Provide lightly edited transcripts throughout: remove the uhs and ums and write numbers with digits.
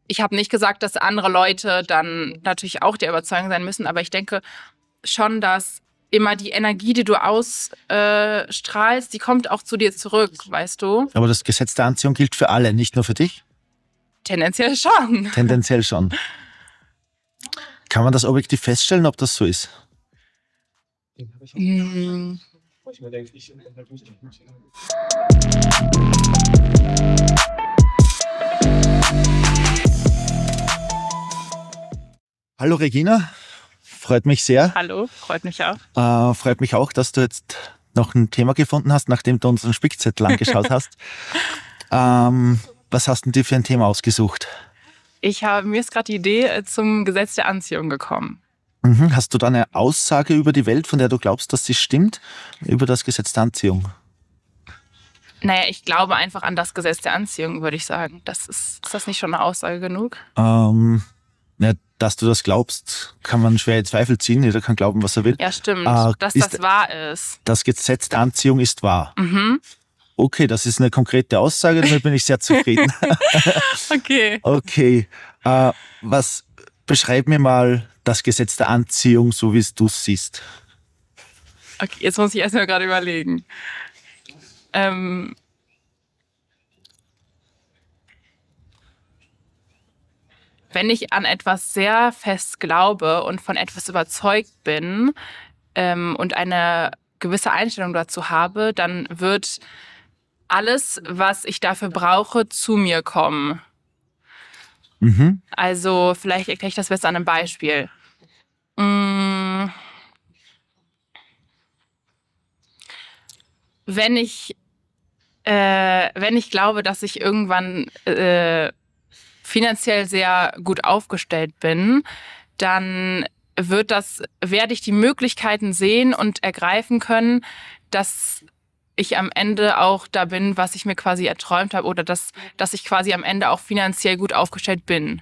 ich habe nicht gesagt, dass andere Leute dann natürlich auch der Überzeugung sein müssen, aber ich denke schon, dass immer die Energie, die du ausstrahlst, die kommt auch zu dir zurück, weißt du? Aber das Gesetz der Anziehung gilt für alle, nicht nur für dich? Tendenziell schon. Tendenziell schon. Kann man das objektiv feststellen, ob das so ist? Hm. Hallo Regina, freut mich sehr. Hallo, freut mich auch. Freut mich auch, dass du jetzt noch ein Thema gefunden hast, nachdem du unseren Spickzettel angeschaut hast. Was hast denn du für ein Thema ausgesucht? Mir ist gerade die Idee zum Gesetz der Anziehung gekommen. Hast du da eine Aussage über die Welt, von der du glaubst, dass sie stimmt, über das Gesetz der Anziehung? Naja, ich glaube einfach an das Gesetz der Anziehung, würde ich sagen. Ist das nicht schon eine Aussage genug? Ja, dass du das glaubst, kann man schwer in Zweifel ziehen. Jeder kann glauben, was er will. Ja, stimmt. Dass das wahr ist. Das Gesetz der Anziehung ist wahr. Mhm. Okay, das ist eine konkrete Aussage, damit bin ich sehr zufrieden. Okay. Okay, beschreib mir mal das Gesetz der Anziehung, so wie du es siehst. Okay, jetzt muss ich erstmal gerade überlegen. Wenn ich an etwas sehr fest glaube und von etwas überzeugt bin und eine gewisse Einstellung dazu habe, dann wird alles, was ich dafür brauche, zu mir kommen. Mhm. Also vielleicht erkläre ich das besser an einem Beispiel. Wenn ich glaube, dass ich irgendwann finanziell sehr gut aufgestellt bin, dann werde ich die Möglichkeiten sehen und ergreifen können, dass ich amEnde auch da bin, was ich mir quasi erträumt habe, oder dass ich quasi am Ende auch finanziell gut aufgestellt bin.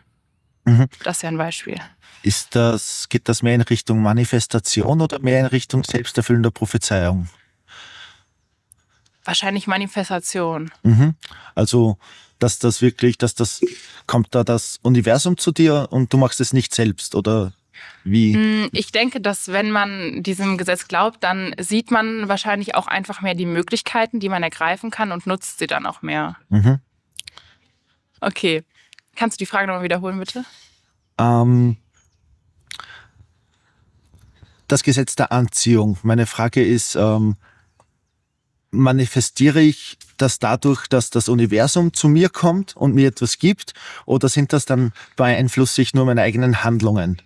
Mhm. Das ist ja ein Beispiel. Geht das mehr in Richtung Manifestation oder mehr in Richtung selbsterfüllender Prophezeiung? Wahrscheinlich Manifestation. Mhm. Also, kommt da das Universum zu dir und du machst es nicht selbst, oder wie? Ich denke, dass wenn man diesem Gesetz glaubt, dann sieht man wahrscheinlich auch einfach mehr die Möglichkeiten, die man ergreifen kann, und nutzt sie dann auch mehr. Mhm. Okay. Kannst du die Frage nochmal wiederholen, bitte? Das Gesetz der Anziehung. Meine Frage ist, manifestiere ich das dadurch, dass das Universum zu mir kommt und mir etwas gibt, oder beeinflusse ich nur meine eigenen Handlungen?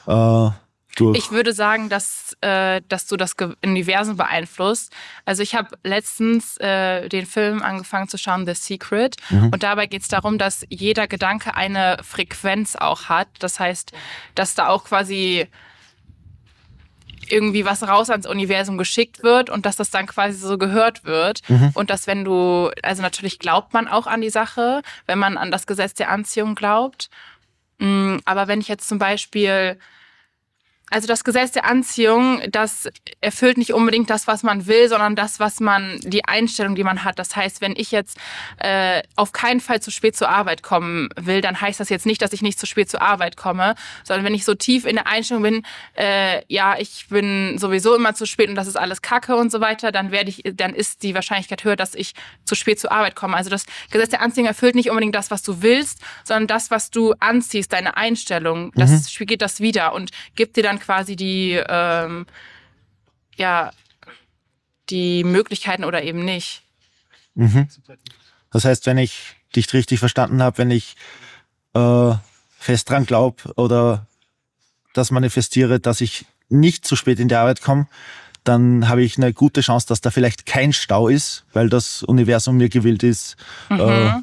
Ich würde sagen, dass du das Universum beeinflusst. Also ich habe letztens den Film angefangen zu schauen, The Secret. Und dabei geht es darum, dass jeder Gedanke eine Frequenz auch hat. Das heißt, dass da auch quasi irgendwie was raus ans Universum geschickt wird und dass das dann quasi so gehört wird. Und dass also natürlich glaubt man auch an die Sache, wenn man an das Gesetz der Anziehung glaubt. Aber wenn ich jetzt zum Beispiel, also das Gesetz der Anziehung, das erfüllt nicht unbedingt das, was man will, sondern die Einstellung, die man hat. Das heißt, wenn ich jetzt auf keinen Fall zu spät zur Arbeit kommen will, dann heißt das jetzt nicht, dass ich nicht zu spät zur Arbeit komme, sondern wenn ich so tief in der Einstellung bin, ich bin sowieso immer zu spät und das ist alles Kacke und so weiter, dann ist die Wahrscheinlichkeit höher, dass ich zu spät zur Arbeit komme. Also das Gesetz der Anziehung erfüllt nicht unbedingt das, was du willst, sondern das, was du anziehst, deine Einstellung. Das spiegelt das wider und gibt dir dann quasi die Möglichkeiten oder eben nicht. Das heißt, wenn ich dich richtig verstanden habe, wenn ich fest dran glaube oder das manifestiere, dass ich nicht zu spät in die Arbeit komme, dann habe ich eine gute Chance, dass da vielleicht kein Stau ist, weil das Universum mir gewillt ist,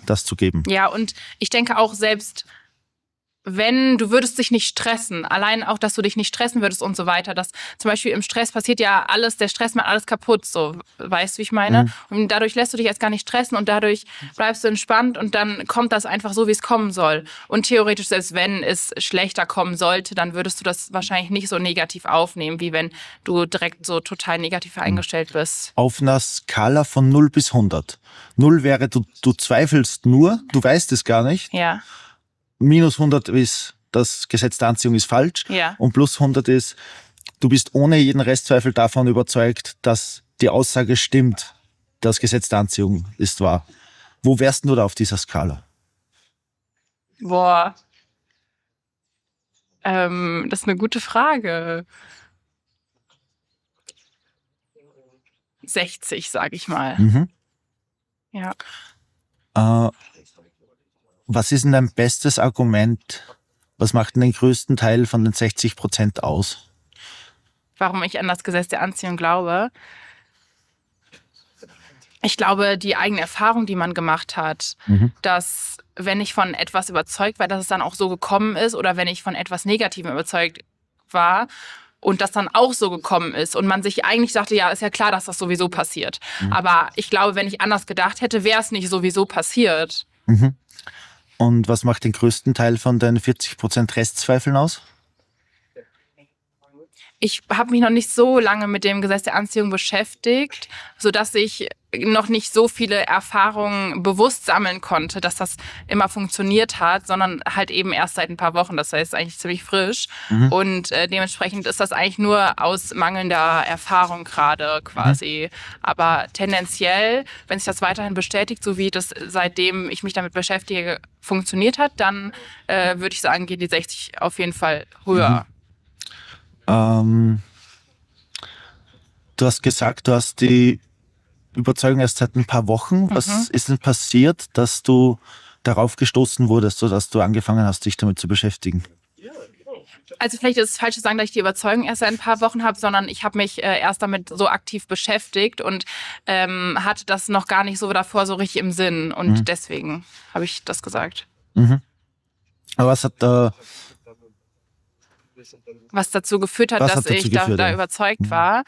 das zu geben. Ja, und ich denke auch, selbst wenn du würdest dich nicht stressen, allein auch, dass du dich nicht stressen würdest und so weiter, dass zum Beispiel im Stress passiert ja alles, der Stress macht alles kaputt, so, weißt du, wie ich meine? Und dadurch lässt du dich jetzt gar nicht stressen und dadurch bleibst du entspannt und dann kommt das einfach so, wie es kommen soll. Und theoretisch, selbst wenn es schlechter kommen sollte, dann würdest du das wahrscheinlich nicht so negativ aufnehmen, wie wenn du direkt so total negativ eingestellt bist. Auf einer Skala von 0 bis 100. 0 wäre, du zweifelst nur, du weißt es gar nicht. Ja. minus 100 ist, das Gesetz der Anziehung ist falsch. Ja. Und plus 100 ist, du bist ohne jeden Restzweifel davon überzeugt, dass die Aussage stimmt, das Gesetz der Anziehung ist wahr. Wo wärst du da auf dieser Skala? Boah. Das ist eine gute Frage. 60, sage ich mal. Mhm. Ja. Was ist denn dein bestes Argument? Was macht denn den größten Teil von den 60% aus? Warum ich an das Gesetz der Anziehung glaube? Ich glaube, die eigene Erfahrung, die man gemacht hat, dass wenn ich von etwas überzeugt war, dass es dann auch so gekommen ist, oder wenn ich von etwas Negativem überzeugt war und das dann auch so gekommen ist und man sich eigentlich dachte, ja, ist ja klar, dass das sowieso passiert. Aber ich glaube, wenn ich anders gedacht hätte, wäre es nicht sowieso passiert. Mhm. Und was macht den größten Teil von deinen 40% Restzweifeln aus? Ich habe mich noch nicht so lange mit dem Gesetz der Anziehung beschäftigt, sodass ich noch nicht so viele Erfahrungen bewusst sammeln konnte, dass das immer funktioniert hat, sondern halt eben erst seit ein paar Wochen. Das heißt, eigentlich ziemlich frisch. Und dementsprechend ist das eigentlich nur aus mangelnder Erfahrung gerade quasi. Aber tendenziell, wenn sich das weiterhin bestätigt, so wie das seitdem ich mich damit beschäftige, funktioniert hat, dann würde ich sagen, geht die 60 auf jeden Fall höher. Du hast gesagt, du hast die Überzeugung erst seit ein paar Wochen. Was ist denn passiert, dass du darauf gestoßen wurdest, sodass du angefangen hast, dich damit zu beschäftigen? Also vielleicht ist es falsch zu sagen, dass ich die Überzeugung erst seit ein paar Wochen habe, sondern ich habe mich erst damit so aktiv beschäftigt und hatte das noch gar nicht so davor so richtig im Sinn. Und deswegen habe ich das gesagt. Aber was hat was dazu geführt hat, dass ich da überzeugt war.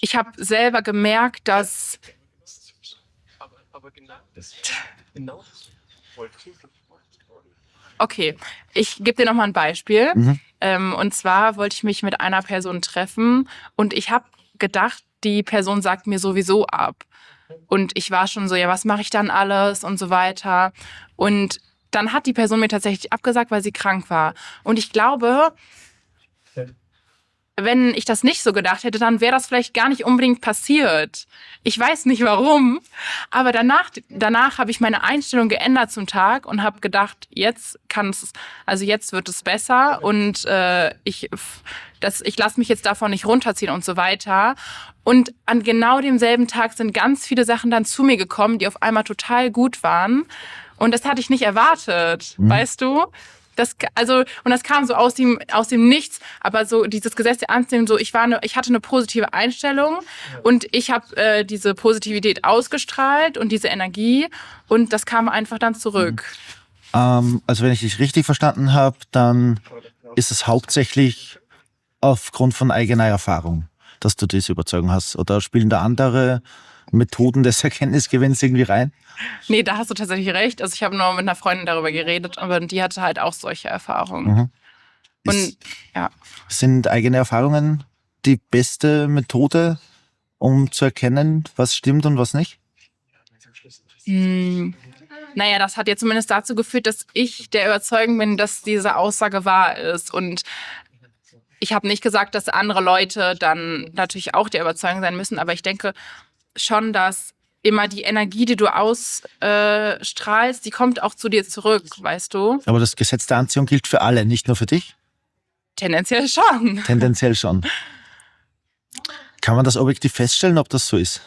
Ich habe selber gemerkt, dass okay, ich gebe dir nochmal ein Beispiel. Und zwar wollte ich mich mit einer Person treffen und ich habe gedacht, die Person sagt mir sowieso ab. Und ich war schon so, ja, was mache ich dann alles und so weiter. Und dann hat die Person mir tatsächlich abgesagt, weil sie krank war. Und ich glaube, wenn ich das nicht so gedacht hätte, dann wäre das vielleicht gar nicht unbedingt passiert. Ich weiß nicht warum, aber danach habe ich meine Einstellung geändert zum Tag und habe gedacht, jetzt wird es besser und ich lasse mich jetzt davon nicht runterziehen und so weiter. Und an genau demselben Tag sind ganz viele Sachen dann zu mir gekommen, die auf einmal total gut waren. Und das hatte ich nicht erwartet, weißt du? Das kam so aus dem Nichts, aber so dieses Gesetz der Anziehung, so ich hatte eine positive Einstellung und ich habe diese Positivität ausgestrahlt und diese Energie und das kam einfach dann zurück. Also wenn ich dich richtig verstanden habe, dann ist es hauptsächlich aufgrund von eigener Erfahrung, dass du diese Überzeugung hast, oder spielen da andere Methoden des Erkenntnisgewinns irgendwie rein? Nee, da hast du tatsächlich recht. Also ich habe nur mit einer Freundin darüber geredet, aber die hatte halt auch solche Erfahrungen. Und ja. Sind eigene Erfahrungen die beste Methode, um zu erkennen, was stimmt und was nicht? Naja, das hat ja zumindest dazu geführt, dass ich der Überzeugung bin, dass diese Aussage wahr ist. Und ich habe nicht gesagt, dass andere Leute dann natürlich auch der Überzeugung sein müssen, aber ich denke schon, dass immer die Energie, die du ausstrahlst, die kommt auch zu dir zurück, weißt du? Aber das Gesetz der Anziehung gilt für alle, nicht nur für dich? Tendenziell schon. Tendenziell schon. Kann man das objektiv feststellen, ob das so ist?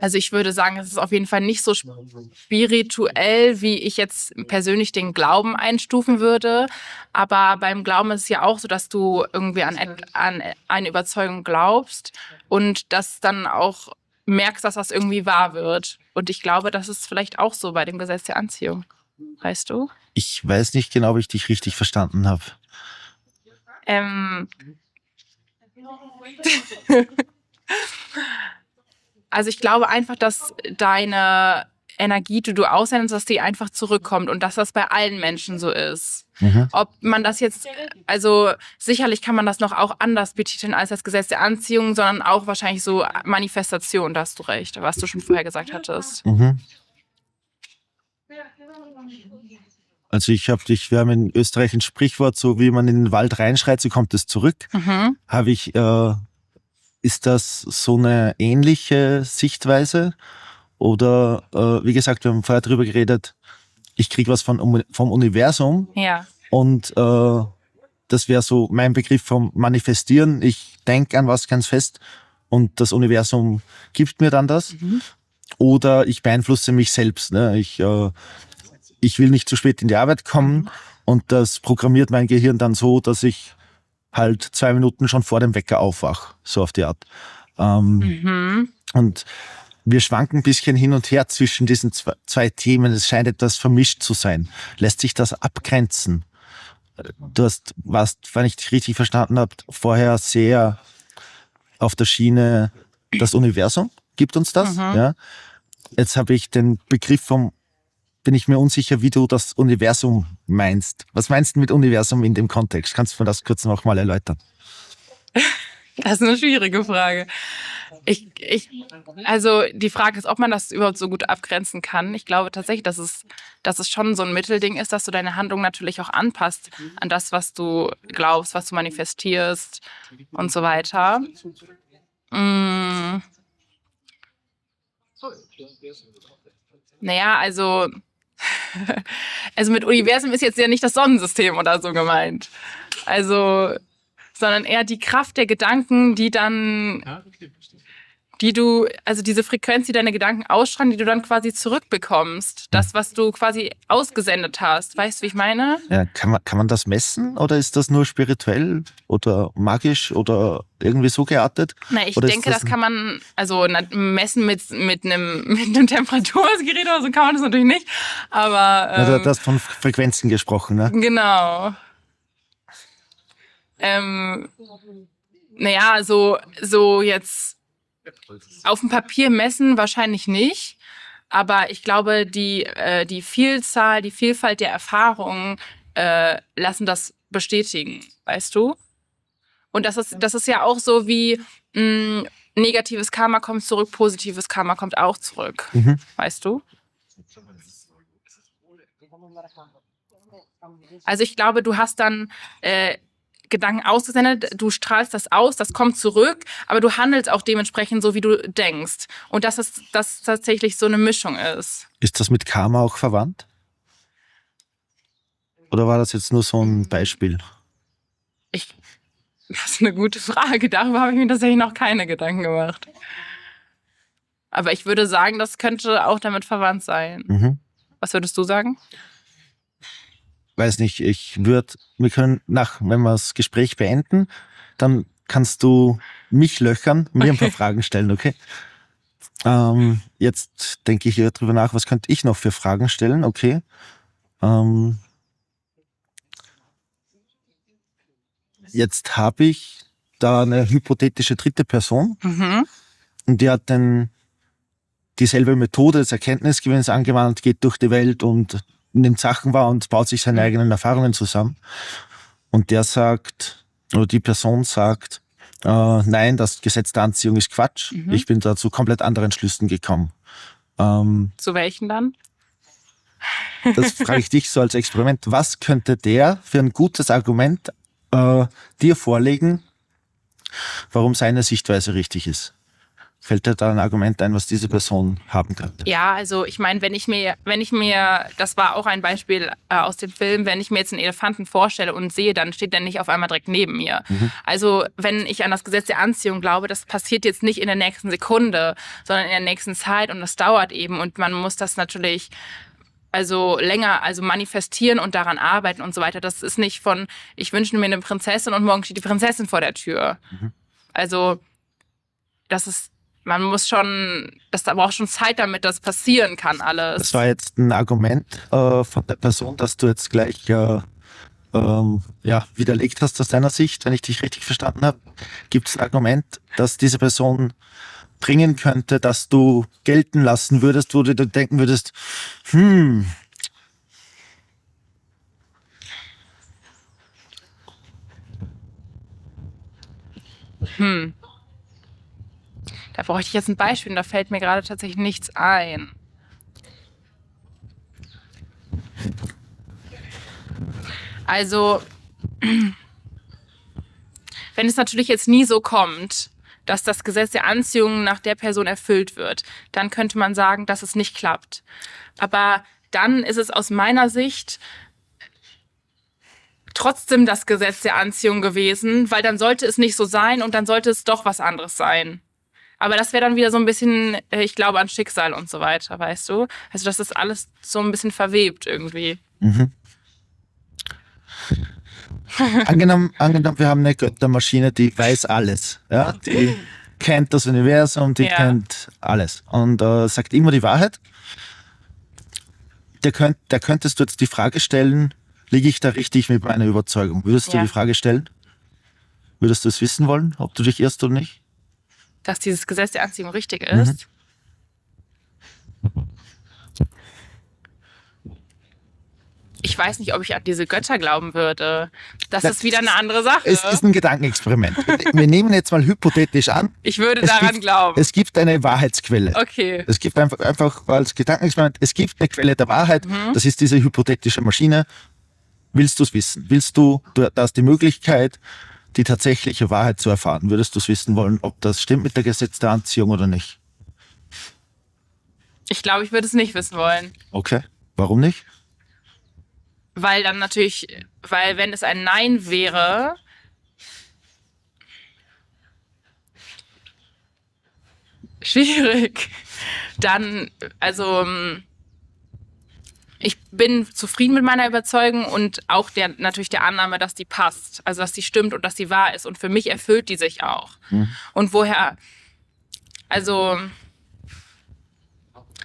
Also ich würde sagen, es ist auf jeden Fall nicht so spirituell, wie ich jetzt persönlich den Glauben einstufen würde. Aber beim Glauben ist es ja auch so, dass du irgendwie an eine Überzeugung glaubst und das dann auch merkst, dass das irgendwie wahr wird. Und ich glaube, das ist vielleicht auch so bei dem Gesetz der Anziehung. Weißt du? Ich weiß nicht genau, ob ich dich richtig verstanden habe. Also ich glaube einfach, dass deine Energie, die du aussendest, dass die einfach zurückkommt und dass das bei allen Menschen so ist. Ob man das jetzt, also sicherlich kann man das noch auch anders betiteln als das Gesetz der Anziehung, sondern auch wahrscheinlich so Manifestation, da hast du recht, was du schon vorher gesagt hattest. Also wir haben in Österreich ein Sprichwort, so wie man in den Wald reinschreit, so kommt es zurück. Ist das so eine ähnliche Sichtweise? Oder wie gesagt, wir haben vorher drüber geredet, ich kriege was vom Universum. Ja. Und das wäre so mein Begriff vom Manifestieren. Ich denke an was ganz fest und das Universum gibt mir dann das. Oder ich beeinflusse mich selbst. Ne? Ich will nicht zu spät in die Arbeit kommen und das programmiert mein Gehirn dann so, dass ich halt 2 Minuten schon vor dem Wecker aufwach. So auf die Art. Und wir schwanken ein bisschen hin und her zwischen diesen zwei Themen. Es scheint etwas vermischt zu sein. Lässt sich das abgrenzen? Du warst, wenn ich dich richtig verstanden habe, vorher sehr auf der Schiene, das Universum gibt uns das. Ja? Jetzt habe ich den Begriff bin ich mir unsicher, wie du das Universum meinst. Was meinst du mit Universum in dem Kontext? Kannst du mir das kurz noch mal erläutern? Das ist eine schwierige Frage. Also die Frage ist, ob man das überhaupt so gut abgrenzen kann. Ich glaube tatsächlich, dass es schon so ein Mittelding ist, dass du deine Handlung natürlich auch anpasst an das, was du glaubst, was du manifestierst und so weiter. Naja, also mit Universum ist jetzt ja nicht das Sonnensystem oder so gemeint. Also, sondern eher die Kraft der Gedanken, also diese Frequenz, die deine Gedanken ausstrahlen, die du dann quasi zurückbekommst. Das, was du quasi ausgesendet hast. Weißt du, wie ich meine? Ja, kann man das messen oder ist das nur spirituell oder magisch oder irgendwie so geartet? Na, ich denke, das kann man, also messen mit einem Temperaturgerät oder so kann man das natürlich nicht. Aber du hast von Frequenzen gesprochen, ne? Genau. Naja, so jetzt auf dem Papier messen wahrscheinlich nicht, aber ich glaube, die Vielfalt der Erfahrungen lassen das bestätigen, weißt du? Und das ist ja auch so wie negatives Karma kommt zurück, positives Karma kommt auch zurück, weißt du? Also ich glaube, du hast dann Gedanken ausgesendet, du strahlst das aus, das kommt zurück, aber du handelst auch dementsprechend so, wie du denkst. Und dass das tatsächlich so eine Mischung ist. Ist das mit Karma auch verwandt? Oder war das jetzt nur so ein Beispiel? Das ist eine gute Frage. Darüber habe ich mir tatsächlich noch keine Gedanken gemacht. Aber ich würde sagen, das könnte auch damit verwandt sein. Was würdest du sagen? Weiß nicht, wir können wenn wir das Gespräch beenden, dann kannst du mich löchern, mir ein paar Fragen stellen, okay? Jetzt denke ich hier drüber nach, was könnte ich noch für Fragen stellen, okay? Jetzt habe ich da eine hypothetische dritte Person und die hat dann dieselbe Methode des Erkenntnisgewinns angewandt, geht durch die Welt und nimmt Sachen wahr und baut sich seine eigenen Erfahrungen zusammen. Und der sagt, oder die Person sagt, nein, das Gesetz der Anziehung ist Quatsch. Ich bin da zu komplett anderen Schlüssen gekommen. Zu welchen dann? Das frage ich dich so als Experiment. Was könnte der für ein gutes Argument dir vorlegen, warum seine Sichtweise richtig ist? Fällt dir da ein Argument ein, was diese Person haben könnte? Ja, also ich meine, wenn ich mir, das war auch ein Beispiel aus dem Film, wenn ich mir jetzt einen Elefanten vorstelle und sehe, dann steht der nicht auf einmal direkt neben mir. Also wenn ich an das Gesetz der Anziehung glaube, das passiert jetzt nicht in der nächsten Sekunde, sondern in der nächsten Zeit und das dauert eben und man muss das natürlich länger manifestieren und daran arbeiten und so weiter. Das ist nicht von, ich wünsche mir eine Prinzessin und morgen steht die Prinzessin vor der Tür. Also man muss schon, das braucht schon Zeit, damit das passieren kann alles. Das war jetzt ein Argument von der Person, dass du jetzt gleich widerlegt hast aus deiner Sicht, wenn ich dich richtig verstanden habe. Gibt es ein Argument, dass diese Person bringen könnte, dass du gelten lassen würdest, wo du denken würdest, Da bräuchte ich jetzt ein Beispiel und da fällt mir gerade tatsächlich nichts ein. Also, wenn es natürlich jetzt nie so kommt, dass das Gesetz der Anziehung nach der Person erfüllt wird, dann könnte man sagen, dass es nicht klappt. Aber dann ist es aus meiner Sicht trotzdem das Gesetz der Anziehung gewesen, weil dann sollte es nicht so sein und dann sollte es doch was anderes sein. Aber das wäre dann wieder so ein bisschen, ich glaube an Schicksal und so weiter, weißt du? Also das ist alles so ein bisschen verwebt irgendwie. Angenommen, wir haben eine Göttermaschine, die weiß alles. Ja? Die kennt das Universum, die kennt alles und sagt immer die Wahrheit. Der könntest du jetzt die Frage stellen, liege ich da richtig mit meiner Überzeugung? Würdest du die Frage stellen? Würdest du es wissen wollen, ob du dich irrst oder nicht? Dass dieses Gesetz der Anziehung richtig ist? Ich weiß nicht, ob ich an diese Götter glauben würde. Das ist wieder eine andere Sache. Es ist ein Gedankenexperiment. Wir nehmen jetzt mal hypothetisch an. Ich würde daran glauben. Es gibt eine Wahrheitsquelle. Okay. Es gibt einfach als Gedankenexperiment, es gibt eine Quelle der Wahrheit. Das ist diese hypothetische Maschine. Willst du es wissen? Du hast die Möglichkeit, die tatsächliche Wahrheit zu erfahren. Würdest du es wissen wollen, ob das stimmt mit der Gesetz der Anziehung oder nicht? Ich glaube, ich würde es nicht wissen wollen. Okay. Warum nicht? Weil dann natürlich, wenn es ein Nein wäre, schwierig, dann, also ich bin zufrieden mit meiner Überzeugung und auch natürlich der Annahme, dass die passt, also dass die stimmt und dass die wahr ist und für mich erfüllt die sich auch. Und woher, also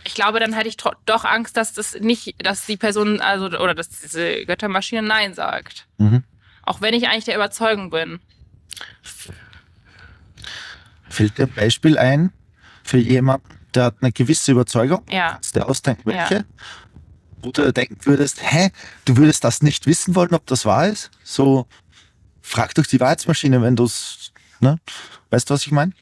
ich glaube, dann hätte ich doch Angst, dass die Person, oder dass diese Göttermaschine Nein sagt. Auch wenn ich eigentlich der Überzeugung bin. Fällt dir ein Beispiel ein für jemanden, der hat eine gewisse Überzeugung? Ja. Kannst du ausdenken, welche? Wo du denken würdest, du würdest das nicht wissen wollen, ob das wahr ist? So, frag doch die Wahrheitsmaschine, wenn du es, ne? Weißt du, was ich meine?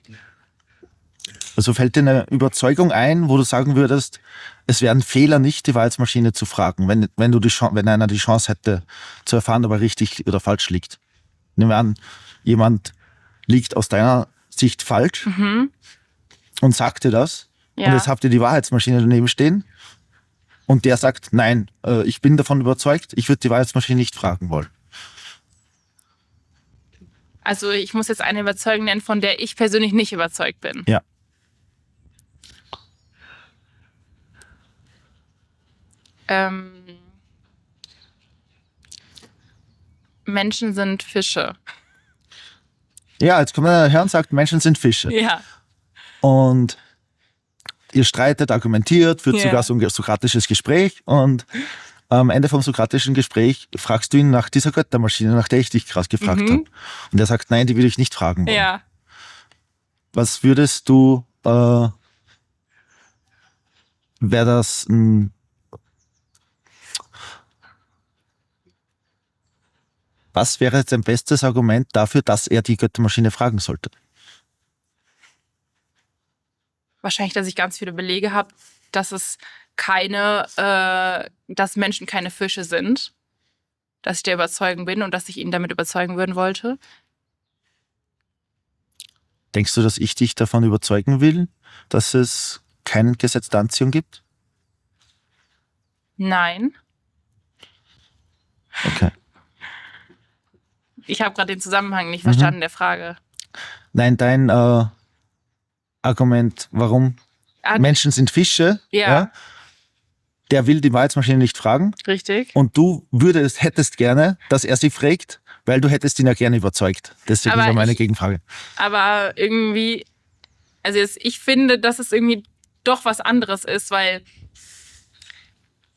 Also fällt dir eine Überzeugung ein, wo du sagen würdest, es wäre ein Fehler, nicht die Wahrheitsmaschine zu fragen, wenn einer die Chance hätte zu erfahren, ob er richtig oder falsch liegt. Nehmen wir an, jemand liegt aus deiner Sicht falsch und sagt dir das und jetzt habt ihr die Wahrheitsmaschine daneben stehen und der sagt, nein, ich bin davon überzeugt, ich würde die Wahrheitsmaschine nicht fragen wollen. Also ich muss jetzt eine Überzeugung nennen, von der ich persönlich nicht überzeugt bin. Ja. Menschen sind Fische. Ja, jetzt kommt einer her und sagt, Menschen sind Fische. Ja. Und ihr streitet, argumentiert, führt sogar so ein sokratisches Gespräch und am Ende vom sokratischen Gespräch fragst du ihn nach dieser Göttermaschine, nach der ich dich gerade gefragt habe. Und er sagt, nein, die will ich nicht fragen wollen. Ja. Was würdest du, wäre das was wäre jetzt ein bestes Argument dafür, dass er die Göttermaschine fragen sollte? Wahrscheinlich, dass ich ganz viele Belege habe, dass dass Menschen keine Fische sind. Dass ich der Überzeugung bin und dass ich ihn damit überzeugen würden wollte. Denkst du, dass ich dich davon überzeugen will, dass es kein Gesetz der Anziehung gibt? Nein. Okay. Ich habe gerade den Zusammenhang nicht verstanden der Frage. Nein, dein Argument, warum Menschen sind Fische, der will die Wahrheitsmaschine nicht fragen. Richtig. Und du hättest gerne, dass er sie fragt, weil du hättest ihn ja gerne überzeugt. Deswegen war meine Gegenfrage. Aber irgendwie, also ich finde, dass es irgendwie doch was anderes ist, weil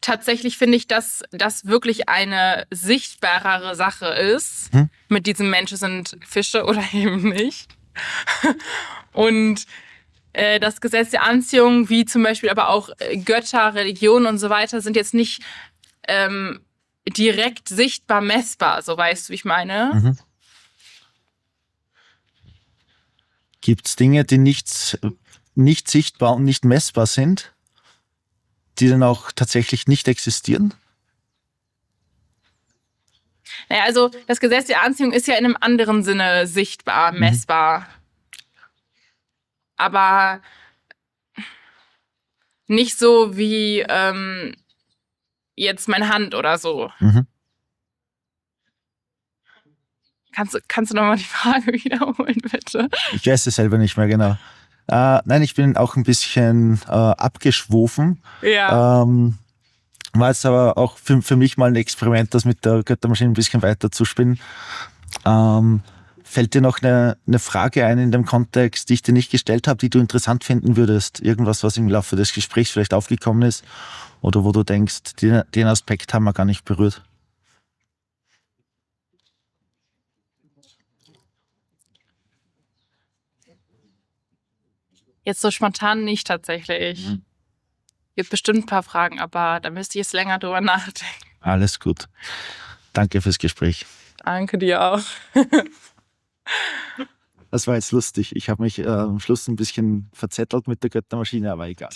tatsächlich finde ich, dass das wirklich eine sichtbarere Sache ist. Mit diesem Menschen sind Fische oder eben nicht. Und das Gesetz der Anziehung, wie zum Beispiel aber auch Götter, Religion und so weiter, sind jetzt nicht direkt sichtbar messbar, so weißt du, wie ich meine? Mhm. Gibt es Dinge, die nicht sichtbar und nicht messbar sind, die dann auch tatsächlich nicht existieren? Naja, also das Gesetz der Anziehung ist ja in einem anderen Sinne sichtbar, messbar. Aber nicht so wie jetzt meine Hand oder so. Mhm. Kannst du nochmal die Frage wiederholen, bitte? Ich weiß es selber nicht mehr genau. Nein, ich bin auch ein bisschen abgeschwofen. Ja. War jetzt aber auch für mich mal ein Experiment, das mit der Göttermaschine ein bisschen weiter zu spinnen. Fällt dir noch eine Frage ein in dem Kontext, die ich dir nicht gestellt habe, die du interessant finden würdest? Irgendwas, was im Laufe des Gesprächs vielleicht aufgekommen ist? Oder wo du denkst, den Aspekt haben wir gar nicht berührt? Jetzt so spontan nicht tatsächlich. Gibt bestimmt ein paar Fragen, aber da müsste ich jetzt länger drüber nachdenken. Alles gut. Danke fürs Gespräch. Danke dir auch. Das war jetzt lustig. Ich habe mich am Schluss ein bisschen verzettelt mit der Göttermaschine, aber egal.